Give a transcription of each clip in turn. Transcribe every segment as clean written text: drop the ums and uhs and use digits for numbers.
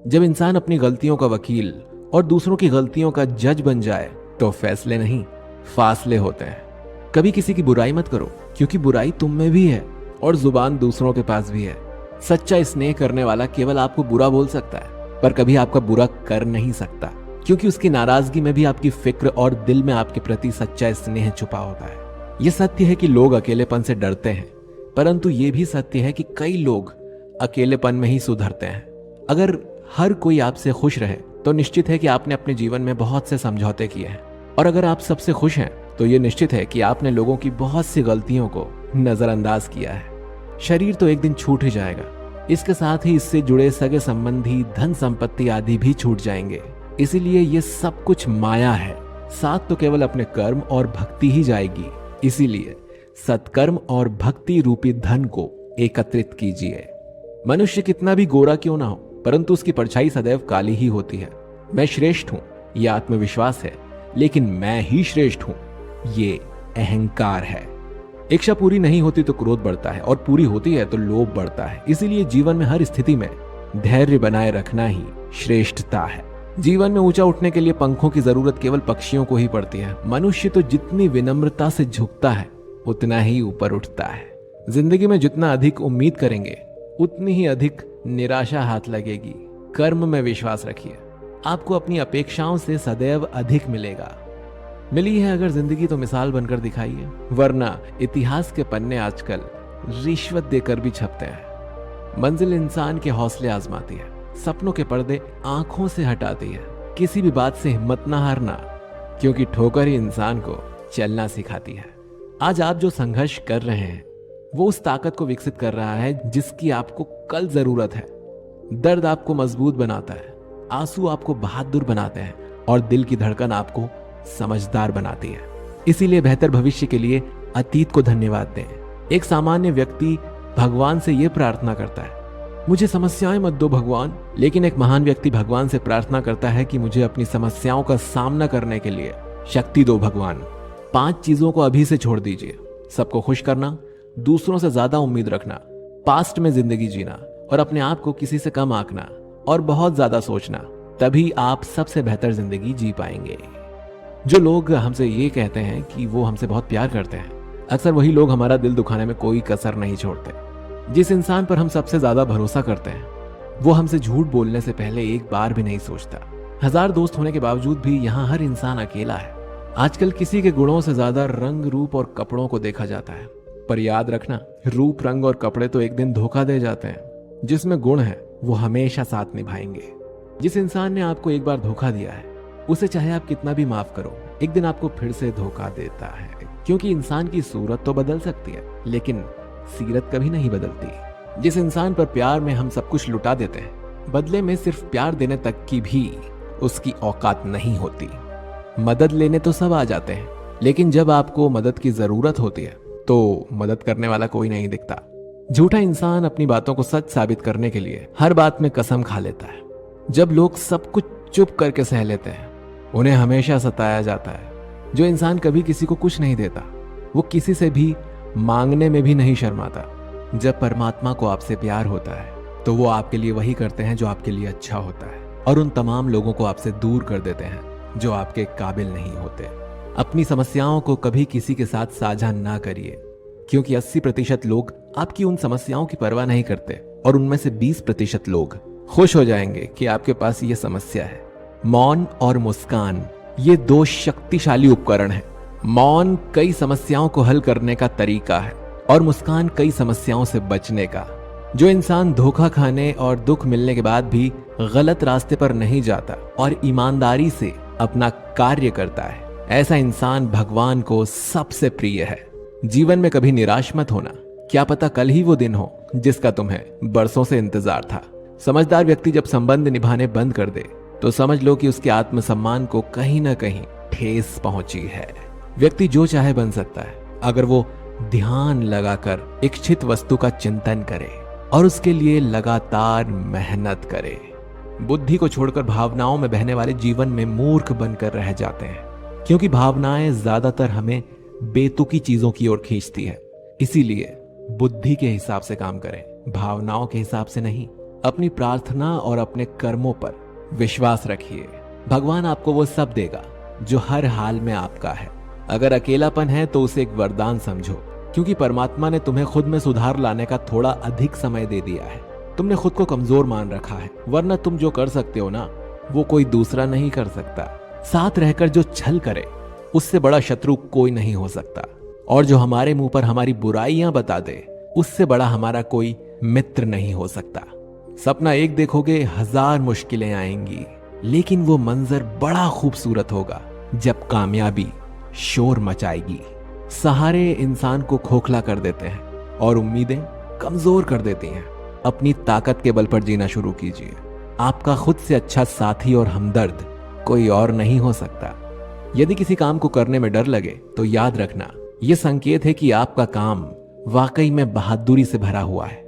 जब इंसान अपनी गलतियों का वकील और दूसरों की गलतियों का जज बन जाए तो फैसले नहीं, फासले होते हैं। कभी किसी की बुराई मत करो, क्योंकि बुराई तुम में भी है और जुबान दूसरों के पास भी है। सच्चा स्नेह करने वाला केवल आपको बुरा बोल सकता है, पर कभी आपका बुरा कर नहीं सकता, क्योंकि उसकी नाराजगी में भी आपकी फिक्र और दिल में आपके प्रति सच्चा स्नेह छुपा होता है। यह सत्य है कि लोग अकेलेपन से डरते हैं, परंतु यह भी सत्य है कि कई लोग अकेलेपन में ही सुधरते हैं। अगर हर कोई आपसे खुश रहे तो निश्चित है कि आपने अपने जीवन में बहुत से समझौते किए हैं, और अगर आप सबसे खुश हैं तो यह निश्चित है कि आपने लोगों की बहुत सी गलतियों को नजरअंदाज किया है। शरीर तो एक दिन छूट ही जाएगा, इसके साथ ही इससे जुड़े सगे संबंधी, धन संपत्ति आदि भी छूट जाएंगे। इसीलिए ये सब कुछ माया है, साथ तो केवल अपने कर्म और भक्ति ही जाएगी। इसीलिए सत्कर्म और भक्ति रूपी धन को एकत्रित कीजिए। मनुष्य कितना भी गोरा क्यों ना हो, परंतु उसकी परछाई सदैव काली ही होती है। मैं श्रेष्ठ हूं, यह आत्मविश्वास है, लेकिन मैं ही श्रेष्ठ हूं, ये अहंकार है। इच्छा पूरी नहीं होती तो क्रोध बढ़ता है, और पूरी होती है तो लोभ बढ़ता है। इसीलिए जीवन में हर स्थिति में धैर्य बनाए रखना ही श्रेष्ठता है। जीवन में ऊंचा उठने के लिए पंखों की जरूरत केवल पक्षियों को ही पड़ती है। मनुष्य तो जितनी विनम्रता से झुकता है उतना ही ऊपर उठता है। जिंदगी में जितना अधिक उम्मीद करेंगे उतनी ही अधिक निराशा हाथ लगेगी। कर्म में विश्वास रखिए, आपको अपनी अपेक्षाओं से सदैव अधिक मिलेगा। मिली है अगर जिंदगी तो मिसाल बनकर दिखाइए, वरना इतिहास के पन्ने आजकल रिश्वत देकर भी छपते हैं। मंजिल इंसान के हौसले आजमाती है, सपनों के पर्दे आंखों से हटाती है। किसी भी बात से हिम्मत ना हारना, क्योंकि ठोकर ही इंसान को चलना सिखाती है। आज आप जो संघर्ष कर रहे हैं वो उस ताकत को विकसित कर रहा है जिसकी आपको कल जरूरत है। दर्द आपको मजबूत बनाता है, आंसू आपको बहादुर बनाते हैं, और दिल की धड़कन आपको समझदार बनाती है। इसीलिए बेहतर भविष्य के लिए अतीत को धन्यवाद दें। एक सामान्य व्यक्ति भगवान से यह प्रार्थना करता है, मुझे समस्याएं मत दो भगवान। लेकिन एक महान व्यक्ति भगवान से प्रार्थना करता है कि मुझे अपनी समस्याओं का सामना करने के लिए शक्ति दो भगवान। 5 चीजों को अभी से छोड़ दीजिए, सबको खुश करना, दूसरों से ज्यादा उम्मीद रखना, पास्ट में जिंदगी जीना, और अपने आप को किसी से कम आंकना, और बहुत ज्यादा सोचना। तभी आप सबसे बेहतर जिंदगी जी पाएंगे। जो लोग हमसे ये कहते हैं कि वो हमसे बहुत प्यार करते हैं, अक्सर वही लोग हमारा दिल दुखाने में कोई कसर नहीं छोड़ते। जिस इंसान पर हम सबसे ज्यादा भरोसा करते हैं वो हमसे झूठ बोलने से पहले एक बार भी नहीं सोचता। 1000 दोस्त होने के बावजूद भी यहाँ हर इंसान अकेला है। आजकल किसी के गुणों से ज्यादा रंग, रूप और कपड़ों को देखा जाता है, पर याद रखना, रूप, रंग और कपड़े तो एक दिन धोखा दे जाते हैं। जिसमें गुण है वो हमेशा साथ निभाएंगे। जिस इंसान ने आपको एक बार धोखा दिया है उसे चाहे आप कितना भी माफ करो, एक दिन आपको फिर से धोखा देता है। क्योंकि इंसान की सूरत तो बदल सकती है, लेकिन सीरत कभी नहीं बदलती। जिस इंसान पर प्यार में हम सब कुछ लुटा देते हैं, बदले में सिर्फ प्यार देने तक की भी उसकी औकात नहीं होती। मदद लेने तो सब आ जाते हैं, लेकिन जब आपको मदद की जरूरत होती है तो मदद करने वाला कोई नहीं दिखता। झूठा इंसान अपनी बातों को सच साबित करने के लिए हर बात में कसम खा लेता है। जब लोग सब कुछ चुप करके सह लेते हैं उन्हें हमेशा सताया जाता है। जो इंसान कभी किसी को कुछ नहीं देता वो किसी से भी मांगने में भी नहीं शर्माता। जब परमात्मा को आपसे प्यार होता है तो वो आपके लिए वही करते हैं जो आपके लिए अच्छा होता है, और उन तमाम लोगों को आपसे दूर कर देते हैं जो आपके काबिल नहीं होते। अपनी समस्याओं को कभी किसी के साथ साझा ना करिए, क्योंकि 80% लोग आपकी उन समस्याओं की परवाह नहीं करते, और उनमें से 20% लोग खुश हो जाएंगे कि आपके पास ये समस्या है। मौन और मुस्कान ये 2 शक्तिशाली उपकरण हैं। मौन कई समस्याओं को हल करने का तरीका है, और मुस्कान कई समस्याओं से बचने का। जो इंसान धोखा खाने और दुख मिलने के बाद भी गलत रास्ते पर नहीं जाता और ईमानदारी से अपना कार्य करता है, ऐसा इंसान भगवान को सबसे प्रिय है। जीवन में कभी निराश मत होना, क्या पता कल ही वो दिन हो जिसका तुम्हें बरसों से इंतजार था। समझदार व्यक्ति जब संबंध निभाने बंद कर दे तो समझ लो कि उसके आत्मसम्मान को कहीं ना कहीं ठेस पहुंची है। व्यक्ति जो चाहे बन सकता है अगर वो ध्यान लगाकर इच्छित वस्तु का चिंतन करे और उसके लिए लगातार मेहनत करे। बुद्धि को छोड़कर भावनाओं में बहने वाले जीवन में मूर्ख बनकर रह जाते हैं, क्योंकि भावनाएं ज्यादातर हमें बेतुकी चीजों की ओर खींचती है। इसीलिए बुद्धि के हिसाब से काम करें, भावनाओं के हिसाब से नहीं। अपनी प्रार्थना और अपने कर्मों पर विश्वास रखिए। भगवान आपको वो सब देगा जो हर हाल में आपका है। अगर अकेलापन है तो उसे एक वरदान समझो, क्योंकि परमात्मा ने तुम्हें खुद में सुधार लाने का थोड़ा अधिक समय दे दिया है। तुमने खुद को कमजोर मान रखा है, वरना तुम जो कर सकते हो ना, वो कोई दूसरा नहीं कर सकता। साथ रहकर जो छल करे, उससे बड़ा शत्रु कोई नहीं हो सकता। और जो हमारे मुंह पर हमारी बुराइयां बता दे, उससे बड़ा हमारा कोई मित्र नहीं हो सकता। सपना एक देखोगे, 1000 मुश्किलें आएंगी, लेकिन वो मंजर बड़ा खूबसूरत होगा जब कामयाबी शोर मचाएगी। सहारे इंसान को खोखला कर देते हैं और उम्मीदें कमजोर कर देती हैं। अपनी ताकत के बल पर जीना शुरू कीजिए। आपका खुद से अच्छा साथी और हमदर्द कोई और नहीं हो सकता। यदि किसी काम को करने में डर लगे तो याद रखना, यह संकेत है कि आपका काम वाकई में बहादुरी से भरा हुआ है।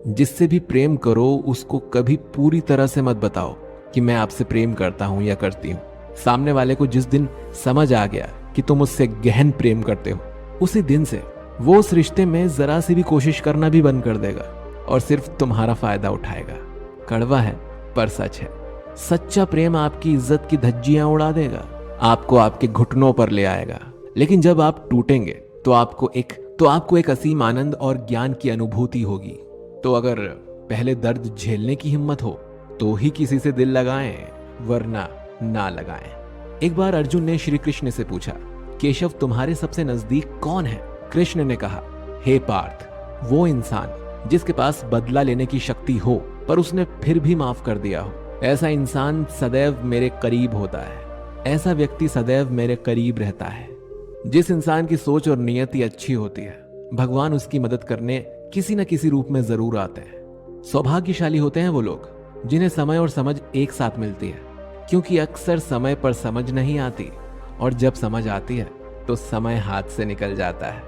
जिससे भी प्रेम करो, उसको कभी पूरी तरह से मत बताओ कि मैं आपसे प्रेम करता हूं या करती हूं। सामने वाले को जिस दिन समझ आ गया कि तुम उससे गहन प्रेम करते हो, उसी दिन से वो उस रिश्ते में जरा सी भी कोशिश करना भी बंद कर देगा और सिर्फ तुम्हारा फायदा उठाएगा। कड़वा है पर सच है। सच्चा प्रेम आपकी इज्जत की धज्जियां उड़ा देगा, आपको आपके घुटनों पर ले आएगा। लेकिन जब आप टूटेंगे तो आपको एक असीम आनंद और ज्ञान की अनुभूति होगी। तो अगर पहले दर्द झेलने की हिम्मत हो तो ही किसी से दिल लगाएं, वरना ना लगाएं। एक बार अर्जुन ने श्री कृष्ण से पूछा, केशव तुम्हारे सबसे नजदीक कौन है? कृष्ण ने कहा, हे पार्थ, वो इंसान जिसके पास बदला लेने की शक्ति हो पर उसने फिर भी माफ कर दिया हो। ऐसा इंसान सदैव मेरे करीब होता है। ऐसा व्यक्ति सदैव मेरे करीब रहता है। जिस इंसान की सोच और नियति अच्छी होती है, भगवान उसकी मदद करने किसी न किसी रूप में जरूर आते हैं। सौभाग्यशाली होते हैं वो लोग जिन्हें समय और समझ एक साथ मिलती है, क्योंकि अक्सर समय पर समझ नहीं आती और जब समझ आती है तो समय हाथ से निकल जाता है।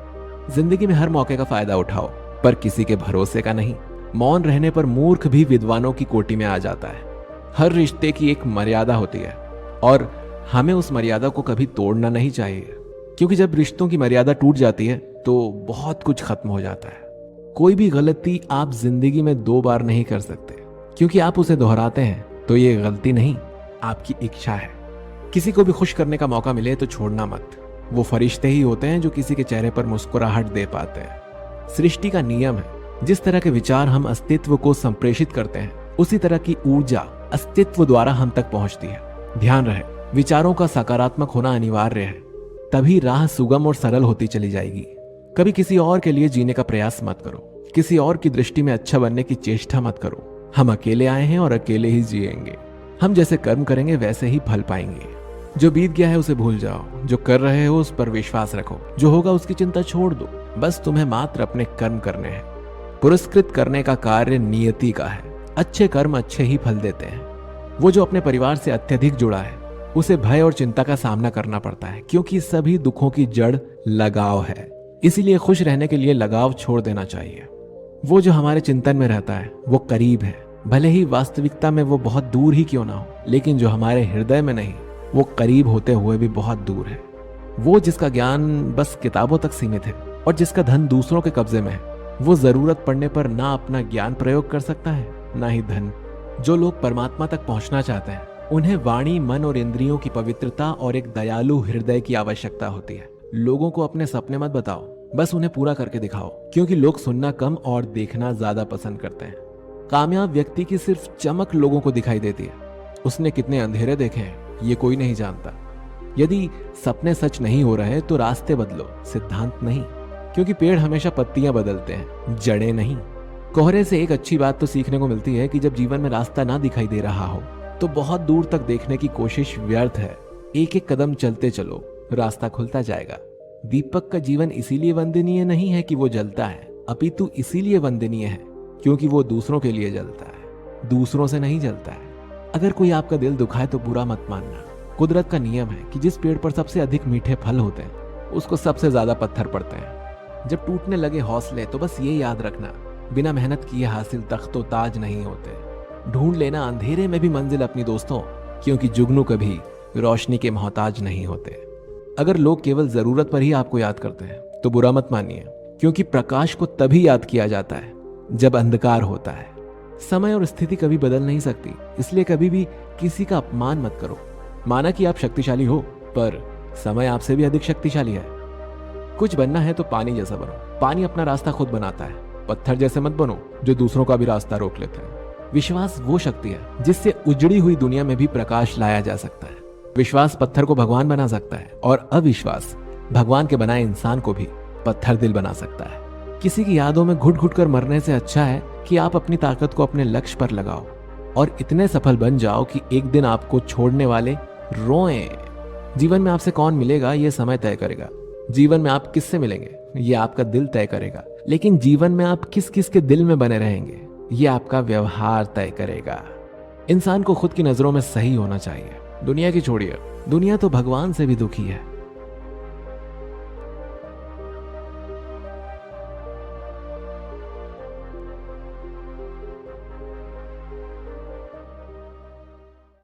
जिंदगी में हर मौके का फायदा उठाओ, पर किसी के भरोसे का नहीं। मौन रहने पर मूर्ख भी विद्वानों की कोटि में आ जाता है। हर रिश्ते की एक मर्यादा होती है और हमें उस मर्यादा को कभी तोड़ना नहीं चाहिए, क्योंकि जब रिश्तों की मर्यादा टूट जाती है तो बहुत कुछ खत्म हो जाता है। कोई भी गलती आप जिंदगी में 2 बार नहीं कर सकते, क्योंकि आप उसे दोहराते हैं तो ये गलती नहीं, आपकी इच्छा है। किसी को भी खुश करने का मौका मिले तो छोड़ना मत। वो फरिश्ते ही होते हैं जो किसी के चेहरे पर मुस्कुराहट दे पाते हैं। सृष्टि का नियम है, जिस तरह के विचार हम अस्तित्व को संप्रेषित करते हैं, उसी तरह की ऊर्जा अस्तित्व द्वारा हम तक पहुंचती है। ध्यान रहे, विचारों का सकारात्मक होना अनिवार्य है, तभी राह सुगम और सरल होती चली जाएगी। कभी किसी और के लिए जीने का प्रयास मत करो, किसी और की दृष्टि में अच्छा बनने की चेष्टा मत करो। हम अकेले आए हैं और अकेले ही जिएंगे। हम जैसे कर्म करेंगे वैसे ही फल पाएंगे। जो बीत गया है उसे भूल जाओ, जो कर रहे हो उस पर विश्वास रखो, जो होगा उसकी चिंता छोड़ दो। बस तुम्हें मात्र अपने कर्म करने हैं। पुरस्कृत करने का कार्य नियति का है। अच्छे कर्म अच्छे ही फल देते हैं। वो जो अपने परिवार से अत्यधिक जुड़ा है, उसे भय और चिंता का सामना करना पड़ता है, क्योंकि सभी दुखों की जड़ लगाव है। इसीलिए खुश रहने के लिए लगाव छोड़ देना चाहिए। वो जो हमारे चिंतन में रहता है वो करीब है, भले ही वास्तविकता में वो बहुत दूर ही क्यों ना हो, लेकिन जो हमारे हृदय में नहीं, वो करीब होते हुए भी बहुत दूर है। वो जिसका ज्ञान बस किताबों तक सीमित है और जिसका धन दूसरों के कब्जे में है, वो जरूरत पड़ने पर ना अपना ज्ञान प्रयोग कर सकता है, ना ही धन। जो लोग परमात्मा तक पहुंचना चाहते हैं, उन्हें वाणी, मन और इंद्रियों की पवित्रता और एक दयालु हृदय की आवश्यकता होती है। लोगों को अपने सपने मत बताओ, बस उन्हें पूरा करके दिखाओ, क्योंकि लोग सुनना कम और देखना ज्यादा पसंद करते हैं। कामयाब व्यक्ति की सिर्फ चमक लोगों को दिखाई देती है, उसने कितने अंधेरे देखे हैं ये कोई नहीं जानता। यदि सपने सच नहीं हो रहे तो रास्ते बदलो, सिद्धांत नहीं, क्योंकि पेड़ हमेशा पत्तियां बदलते हैं, जड़ें नहीं। कोहरे से एक अच्छी बात तो सीखने को मिलती है कि जब जीवन में रास्ता ना दिखाई दे रहा हो तो बहुत दूर तक देखने की कोशिश व्यर्थ है। एक एक कदम चलते चलो, रास्ता खुलता जाएगा। दीपक का जीवन इसीलिए वंदनीय नहीं है कि वो जलता है, अपितु इसीलिए वंदनीय है क्योंकि वो दूसरों के लिए जलता है, दूसरों से नहीं जलता है। अगर कोई आपका दिल दुखाए तो बुरा मत मानना। कुदरत का नियम है कि जिस पेड़ पर सबसे अधिक मीठे फल होते हैं उसको सबसे ज्यादा पत्थर पड़ते हैं। जब टूटने लगे हौसले तो बस ये याद रखना, बिना मेहनत किए हासिल तख्तो ताज नहीं होते। ढूंढ लेना अंधेरे में भी मंजिल अपनी दोस्तों, क्योंकि जुगनू कभी रोशनी के मोहताज नहीं होते। अगर लोग केवल जरूरत पर ही आपको याद करते हैं तो बुरा मत मानिए, क्योंकि प्रकाश को तभी याद किया जाता है जब अंधकार होता है। समय और स्थिति कभी बदल नहीं सकती, इसलिए कभी भी किसी का अपमान मत करो। माना कि आप शक्तिशाली हो, पर समय आपसे भी अधिक शक्तिशाली है। कुछ बनना है तो पानी जैसा बनो। पानी अपना रास्ता खुद बनाता है। पत्थर जैसे मत बनो जो दूसरों का भी रास्ता रोक लेते हैं। विश्वास वो शक्ति है जिससे उजड़ी हुई दुनिया में भी प्रकाश लाया जा सकता है। विश्वास पत्थर को भगवान बना सकता है और अविश्वास भगवान के बनाए इंसान को भी पत्थर दिल बना सकता है। किसी की यादों में घुट घुट कर मरने से अच्छा है कि आप अपनी ताकत को अपने लक्ष्य पर लगाओ और इतने सफल बन जाओ कि एक दिन आपको छोड़ने वाले रोएं। जीवन में आपसे कौन मिलेगा ये समय तय करेगा। जीवन में आप किससे मिलेंगे ये आपका दिल तय करेगा। लेकिन जीवन में आप किस किस के दिल में बने रहेंगे ये आपका व्यवहार तय करेगा। इंसान को खुद की नजरों में सही होना चाहिए। दुनिया की छोड़िए, दुनिया तो भगवान से भी दुखी है।